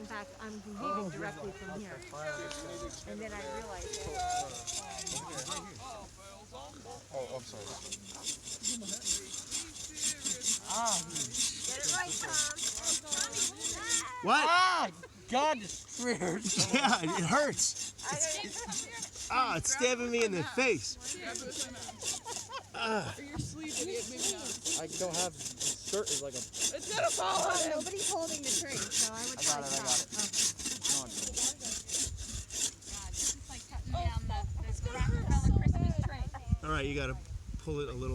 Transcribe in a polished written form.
fact, I'm leaving directly from here. And then I realized that. Oh, I'm sorry. Get it right, Tom. What? Ah, God, it's weird. Yeah, it hurts. Ah, it's stabbing me in the face. Or your sleeve, idiot, maybe not. I don't have certain like a. It's gonna fall on him. Nobody's holding the tree, so I would try I got it. Okay. All right, you gotta pull it a little.